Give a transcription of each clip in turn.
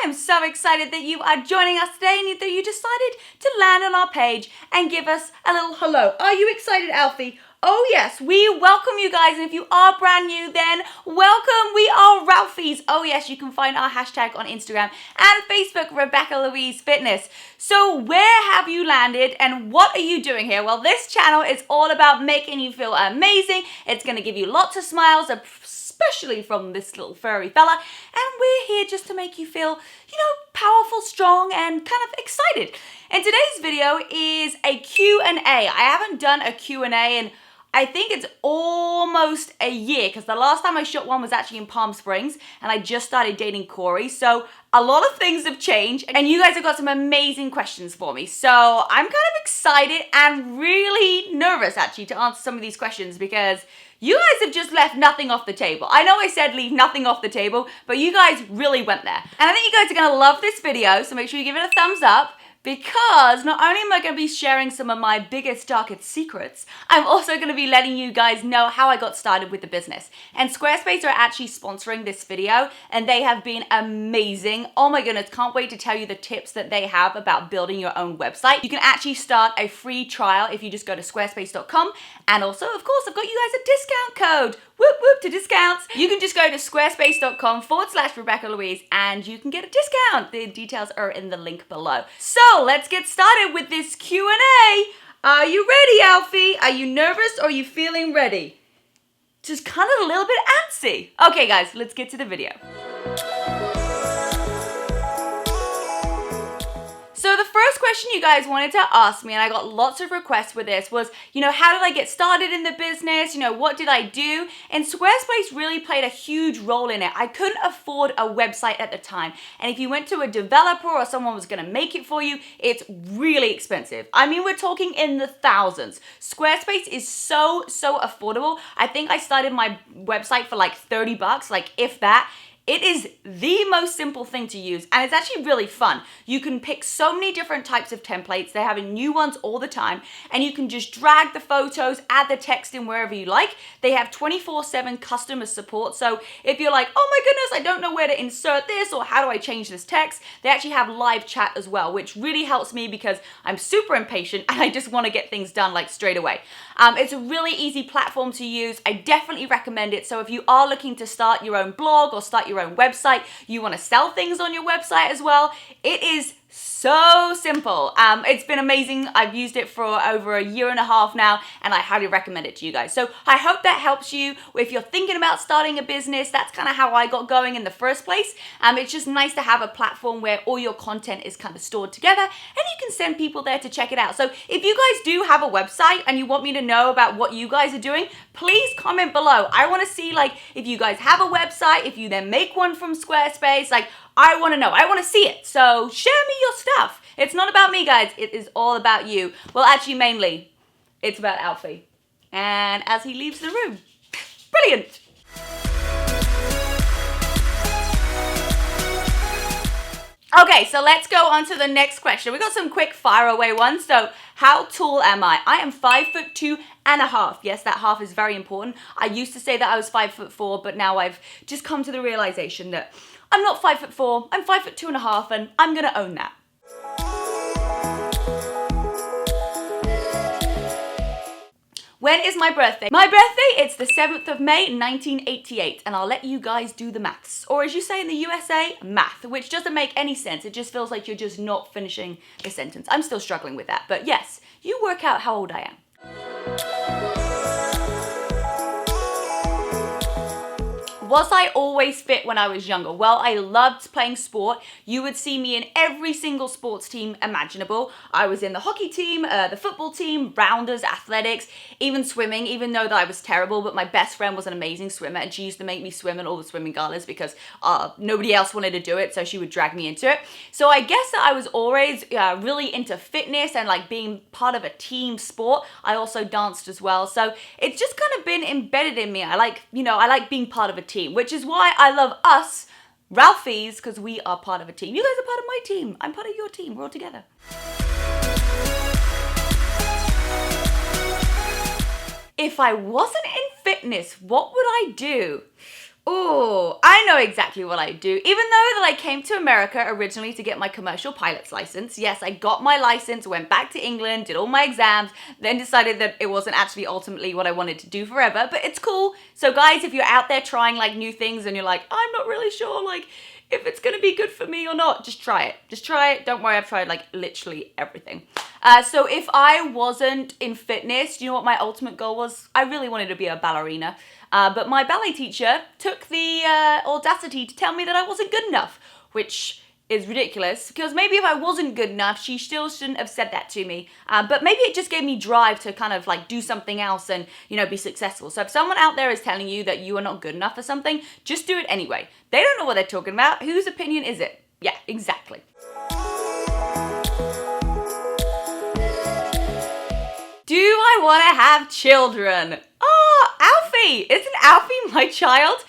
am so excited that you are joining us today and that you decided to land on our page and give us a little hello. Are you excited, Alfie? Oh yes, we welcome you guys, and if you are brand new, then welcome. We are Ralphie's. Oh yes, you can find our hashtag on Instagram and Facebook, Rebecca-Louise Fitness. So where have you landed and what are you doing here? Well, this channel is all about making you feel amazing. It's going to give you lots of smiles, especially from this little furry fella, and we're here just to make you feel, powerful, strong, and kind of excited. And today's video is a Q&A. I haven't done a Q&A in I think it's almost a year, because the last time I shot one was actually in Palm Springs and I just started dating Corey. So a lot of things have changed and you guys have got some amazing questions for me. So I'm kind of excited and really nervous actually to answer some of these questions because you guys have just left nothing off the table. I know I said leave nothing off the table, but you guys really went there. And I think you guys are gonna love this video, so make sure you give it a thumbs up. Because not only am I going to be sharing some of my biggest, darkest secrets, I'm also going to be letting you guys know how I got started with the business. And Squarespace are actually sponsoring this video, and they have been amazing. Oh my goodness, can't wait to tell you the tips that they have about building your own website. You can actually start a free trial if you just go to squarespace.com. And also, of course, I've got you guys a discount code. Whoop whoop to discounts. You can just go to squarespace.com/Rebecca-Louise and you can get a discount. The details are in the link below. So let's get started with this Q&A. Are you ready, Alfie? Are you nervous or are you feeling ready? Just kind of a little bit antsy. Okay guys, let's get to the video. So the first question you guys wanted to ask me, and I got lots of requests with this, was, how did I get started in the business? What did I do? And Squarespace really played a huge role in it. I couldn't afford a website at the time. And if you went to a developer or someone was gonna make it for you, it's really expensive. I mean, we're talking in the thousands. Squarespace is so affordable. I think I started my website for like $30, like if that. It is the most simple thing to use, and it's actually really fun. You can pick so many different types of templates. They're having new ones all the time, and you can just drag the photos, add the text in wherever you like. They have 24/7 customer support, so if you're like, oh my goodness, I don't know where to insert this, or how do I change this text, they actually have live chat as well, which really helps me because I'm super impatient and I just want to get things done like straight away. It's a really easy platform to use. I definitely recommend it. So if you are looking to start your own blog or start your own website, you want to sell things on your website as well, it is so simple. It's been amazing. I've used it for over a year and a half now, and I highly recommend it to you guys. So I hope that helps you. If you're thinking about starting a business, that's kind of how I got going in the first place. It's just nice to have a platform where all your content is kind of stored together, and you can send people there to check it out. So if you guys do have a website and you want me to know about what you guys are doing, please comment below. I want to see if you guys have a website, if you then make one from Squarespace, I want to know. I want to see it. So share me your stuff. It's not about me, guys. It is all about you. Well, actually, mainly, it's about Alfie. And as he leaves the room. Brilliant. Okay, so let's go on to the next question. We got some quick fire away ones. So how tall am I? I am 5'2.5". Yes, that half is very important. I used to say that I was 5'4", but now I've just come to the realization that I'm not 5'4", I'm 5'2.5", and I'm gonna own that. When is my birthday? My birthday, it's the 7th of May, 1988, and I'll let you guys do the maths. Or as you say in the USA, math, which doesn't make any sense. It just feels like you're just not finishing the sentence. I'm still struggling with that, but yes, you work out how old I am. Was I always fit when I was younger? Well, I loved playing sport. You would see me in every single sports team imaginable. I was in the hockey team, the football team, rounders, athletics, even swimming, even though that I was terrible, but my best friend was an amazing swimmer and she used to make me swim in all the swimming galas because nobody else wanted to do it, so she would drag me into it. So I guess that I was always really into fitness and being part of a team sport. I also danced as well, so it's just kind of been embedded in me. I like being part of a team, which is why I love us, Ralphie's, because we are part of a team. You guys are part of my team. I'm part of your team. We're all together. If I wasn't in fitness, what would I do? Oh, I know exactly what I do. Even though that I came to America originally to get my commercial pilot's license, yes, I got my license, went back to England, did all my exams, then decided that it wasn't actually ultimately what I wanted to do forever, but it's cool. So guys, if you're out there trying like new things and you're like, I'm not really sure like if it's gonna be good for me or not, just try it. Just try it. Don't worry, I've tried like literally everything. So if I wasn't in fitness, you know what my ultimate goal was? I really wanted to be a ballerina. But my ballet teacher took the audacity to tell me that I wasn't good enough, which is ridiculous, because maybe if I wasn't good enough, she still shouldn't have said that to me. But maybe it just gave me drive to kind of like do something else and, you know, be successful. So if someone out there is telling you that you are not good enough for something, just do it anyway. They don't know what they're talking about. Whose opinion is it? Yeah, exactly. Do I want to have children? Oh, Alfie! Isn't Alfie my child?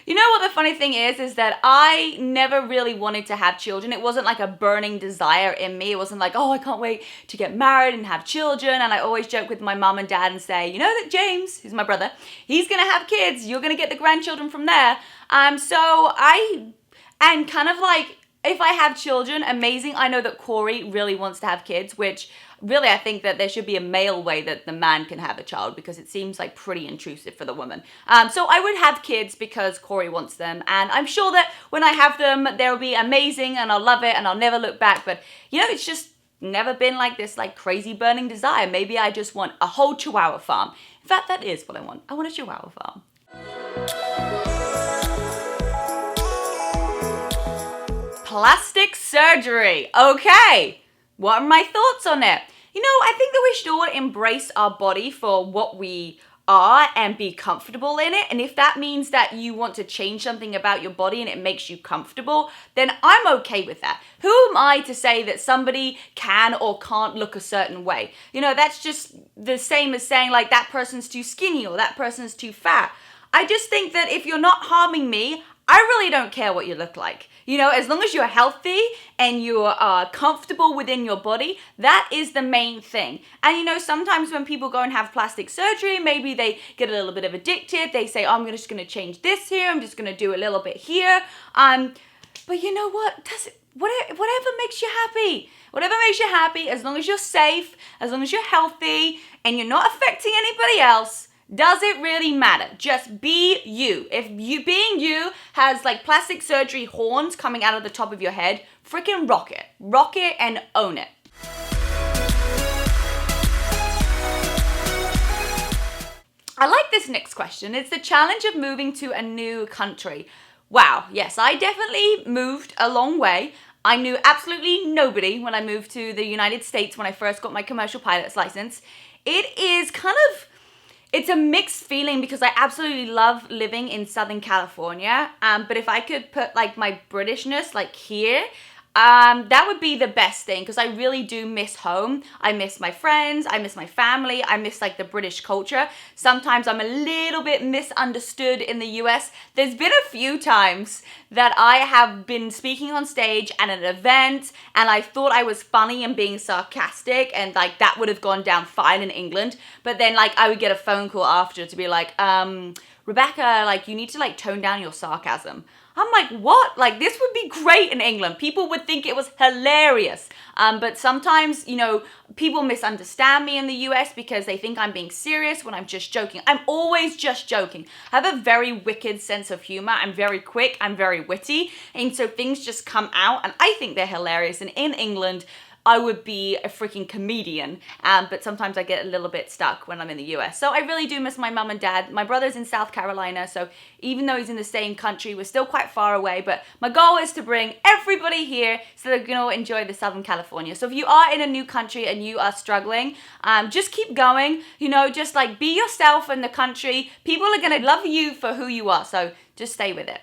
You know what the funny thing is that I never really wanted to have children. It wasn't like a burning desire in me. It wasn't like, oh, I can't wait to get married and have children. And I always joke with my mom and dad and say, you know that James, who's my brother, he's gonna have kids. You're gonna get the grandchildren from there. And kind of like, if I have children, amazing. I know that CORY really wants to have kids, which really I think that there should be a male way that the man can have a child, because it seems like pretty intrusive for the woman. So I would have kids because CORY wants them, and I'm sure that when I have them, they'll be amazing and I'll love it and I'll never look back. But you know, it's just never been like this like crazy burning desire. Maybe I just want a whole Chihuahua farm. In fact, that is what I want. I want a Chihuahua farm. Plastic surgery. Okay, what are my thoughts on it? You know, I think that we should all embrace our body for what we are and be comfortable in it. And if that means that you want to change something about your body and it makes you comfortable, then I'm okay with that. Who am I to say that somebody can or can't look a certain way? You know, that's just the same as saying like that person's too skinny or that person's too fat. I just think that if you're not harming me, I really don't care what you look like. You know, as long as you're healthy and you are comfortable within your body, that is the main thing. And you know, sometimes when people go and have plastic surgery, maybe they get a little bit of addicted. They say, oh, I'm just going to change this here. I'm just going to do a little bit here. But you know what? Whatever makes you happy. Whatever makes you happy, as long as you're safe, as long as you're healthy, and you're not affecting anybody else, does it really matter? Just be you. If you being you has like plastic surgery horns coming out of the top of your head, freaking rock it. Rock it and own it. I like this next question. It's the challenge of moving to a new country. Wow, yes, I definitely moved a long way. I knew absolutely nobody when I moved to the United States when I first got my commercial pilot's license. It is it's a mixed feeling because I absolutely love living in Southern California. But if I could put like my Britishness like here, that would be the best thing, because I really do miss home. I miss my friends, I miss my family, I miss like the British culture. Sometimes I'm a little bit misunderstood in the US. There's been a few times that I have been speaking on stage at an event and I thought I was funny and being sarcastic, and like that would have gone down fine in England. But then like I would get a phone call after to be like, Rebecca, like you need to like tone down your sarcasm. I'm like, what? Like, this would be great in England. People would think it was hilarious. But sometimes, you know, people misunderstand me in the US because they think I'm being serious when I'm just joking. I'm always just joking. I have a very wicked sense of humor. I'm very quick. I'm very witty. And so things just come out and I think they're hilarious. And in England, I would be a freaking comedian, but sometimes I get a little bit stuck when I'm in the US. So I really do miss my mum and dad. My brother's in South Carolina, so even though he's in the same country, we're still quite far away, but my goal is to bring everybody here so they can all enjoy the Southern California. So if you are in a new country and you are struggling, just keep going, you know, just like be yourself in the country. People are gonna love you for who you are, so just stay with it.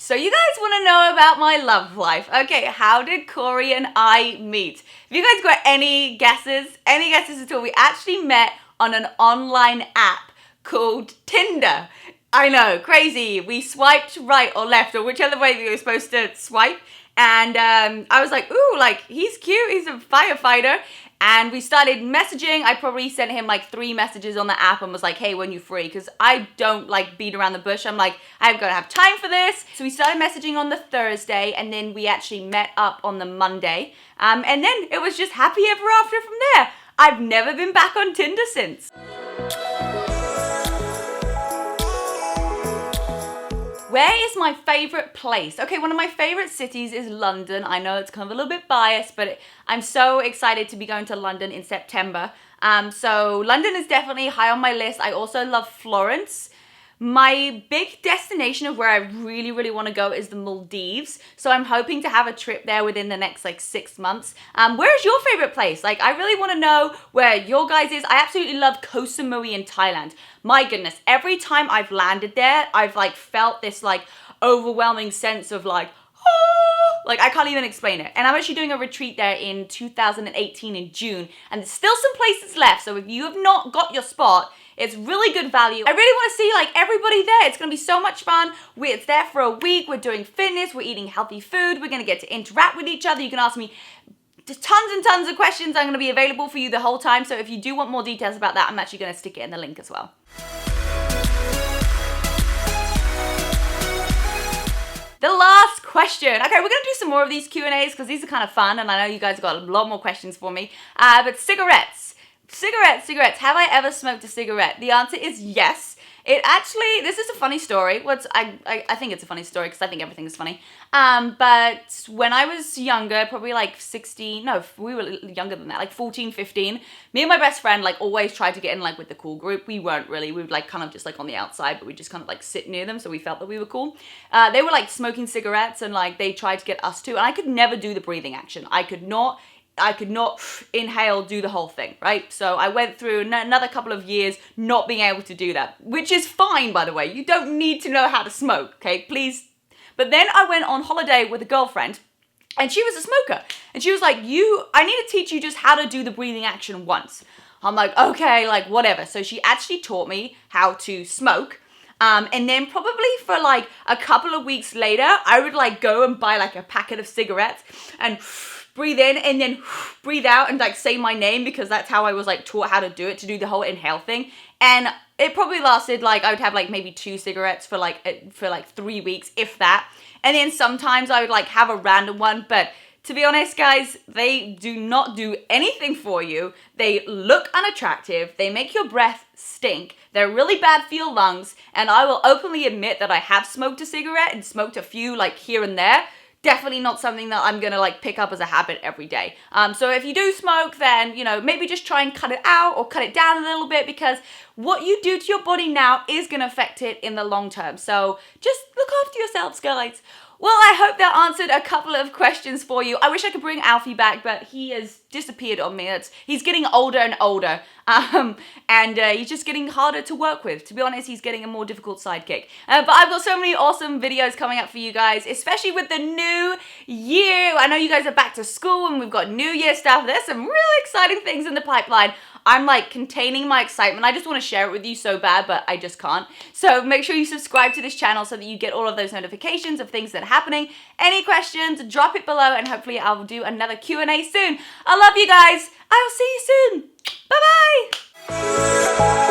So you guys want to know about my love life. Okay, how did CORY and I meet? If you guys got any guesses at all, we actually met on an online app called Tinder. I know, crazy. We swiped right or left or whichever way we were supposed to swipe, And I was like, ooh, like, he's cute, he's a firefighter. And we started messaging. I probably sent him like 3 messages on the app and was like, hey, when you free? Because I don't like beat around the bush. I'm like, I'm gonna have time for this. So we started messaging on the Thursday, and then we actually met up on the Monday. And then it was just happy ever after from there. I've never been back on Tinder since. Where is my favorite place? Okay, one of my favorite cities is London. I know it's kind of a little bit biased, but I'm so excited to be going to London in September. So London is definitely high on my list. I also love Florence. My big destination of where I really, really want to go is the Maldives. So I'm hoping to have a trip there within the next like 6 months. Where's your favorite place? Like, I really want to know where your guys is. I absolutely love Koh Samui in Thailand. My goodness, every time I've landed there, I've like felt this like overwhelming sense of like, oh, like I can't even explain it. And I'm actually doing a retreat there in 2018 in June, and there's still some places left. So if you have not got your spot, it's really good value. I really want to see like everybody there. It's going to be so much fun. It's there for a week. We're doing fitness. We're eating healthy food. We're going to get to interact with each other. You can ask me just tons and tons of questions. I'm going to be available for you the whole time. So if you do want more details about that, I'm actually going to stick it in the link as well. The last question. Okay, we're going to do some more of these Q&As because these are kind of fun, and I know you guys have got a lot more questions for me. But cigarettes. Cigarettes. Have I ever smoked a cigarette? The answer is yes. This is a funny story. I think it's a funny story because I think everything is funny. But when I was younger, probably like 16, no, we were younger than that, like 14, 15, me and my best friend like always tried to get in like with the cool group. We weren't really, we would like kind of just like on the outside, but we just kind of like sit near them, so we felt that we were cool. They were like smoking cigarettes, and like they tried to get us to, and I could never do the breathing action. I could not inhale, do the whole thing, right? So I went through another couple of years not being able to do that, which is fine, by the way. You don't need to know how to smoke, okay? Please. But then I went on holiday with a girlfriend, and she was a smoker. And she was like, I need to teach you just how to do the breathing action once. I'm like, okay, like whatever. So she actually taught me how to smoke. And then probably for like a couple of weeks later, I would like go and buy like a packet of cigarettes and breathe in and then breathe out and like say my name, because that's how I was like taught how to do it, to do the whole inhale thing. And it probably lasted like, I would have like maybe 2 cigarettes for like 3 weeks, if that. And then sometimes I would like have a random one, but to be honest, guys, they do not do anything for you. They look unattractive. They make your breath stink. They're really bad for your lungs. And I will openly admit that I have smoked a cigarette and smoked a few like here and there. Definitely not something that I'm gonna like pick up as a habit every day. So if you do smoke, then, you know, maybe just try and cut it out or cut it down a little bit, because what you do to your body now is gonna affect it in the long term. So just look after yourselves, guys. Well, I hope that answered a couple of questions for you. I wish I could bring Alfie back, but he has disappeared on me. He's getting older and older, and he's just getting harder to work with. To be honest, he's getting a more difficult sidekick. But I've got so many awesome videos coming up for you guys, especially with the new year. I know you guys are back to school, and we've got New Year stuff. There's some really exciting things in the pipeline. I'm like containing my excitement. I just want to share it with you so bad, but I just can't. So make sure you subscribe to this channel so that you get all of those notifications of things that are happening. Any questions, drop it below, and hopefully I'll do another Q&A soon. I love you guys. I will see you soon. Bye-bye.